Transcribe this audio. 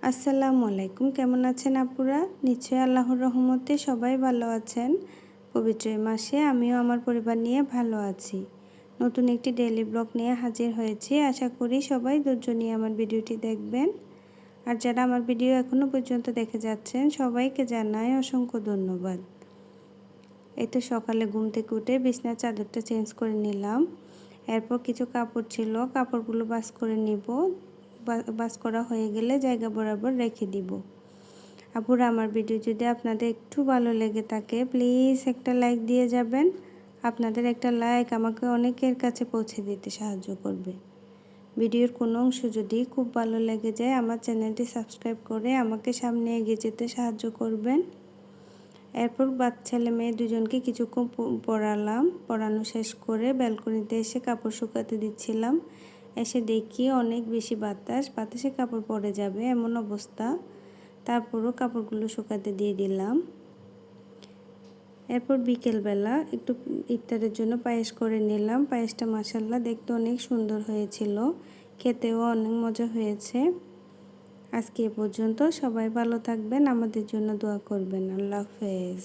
আসসালামু আলাইকুম। কেমন আছেন আপুরা? নিশ্চয়ই আল্লাহর রহমতে সবাই ভালো আছেন। পবিত্র এই মাসে আমিও আমার পরিবার নিয়ে ভালো আছি। নতুন একটি ডেইলি ব্লগ নিয়ে হাজির হয়েছি। আশা করি সবাই ধৈর্য নিয়ে আমার ভিডিওটি দেখবেন। আর যারা আমার ভিডিও এখনও পর্যন্ত দেখে যাচ্ছেন সবাইকে জানাই অসংখ্য ধন্যবাদ। এই তো সকালে ঘুম থেকে উঠে বিছানার চাদরটা চেঞ্জ করে নিলাম। এরপর কিছু কাপড় ছিল, কাপড়গুলো ভাঁজ করে নিব। ভাঁজ করা হয়ে গেলে জায়গা বরাবর রেখে দিব। আপুরা, আমার ভিডিও যদি আপনাদের একটু ভালো লেগে থাকে প্লিজ একটা লাইক দিয়ে যাবেন। আপনাদের একটা লাইক আমাকে অনেকের কাছে পৌঁছে দিতে সাহায্য করবে। ভিডিওর কোনো অংশ যদি খুব ভালো লেগে যায় আমার চ্যানেলটি সাবস্ক্রাইব করে আমাকে সামনে এগিয়ে যেতে সাহায্য করবেন। এরপর ছেলে মেয়ে দুজনকে কিছুক্ষণ পড়ানো শেষ করে ব্যালকনিতে এসে কাপড় শুকাতে দিচ্ছিলাম। এসে দেখি অনেক বেশি বাতাসে কাপড় পড়ে যাবে এমন অবস্থা। তারপরও কাপড়গুলো শুকাতে দিয়ে দিলাম। এরপর বিকেলবেলা একটু ইফতারের জন্য পায়েস করে নিলাম। পায়েসটা মাশাআল্লাহ দেখতে অনেক সুন্দর হয়েছিল, খেতেও অনেক মজা হয়েছে। আজকে এ পর্যন্ত। সবাই ভালো থাকবেন, আমাদের জন্য দোয়া করবেন। আল্লাহ হাফেজ।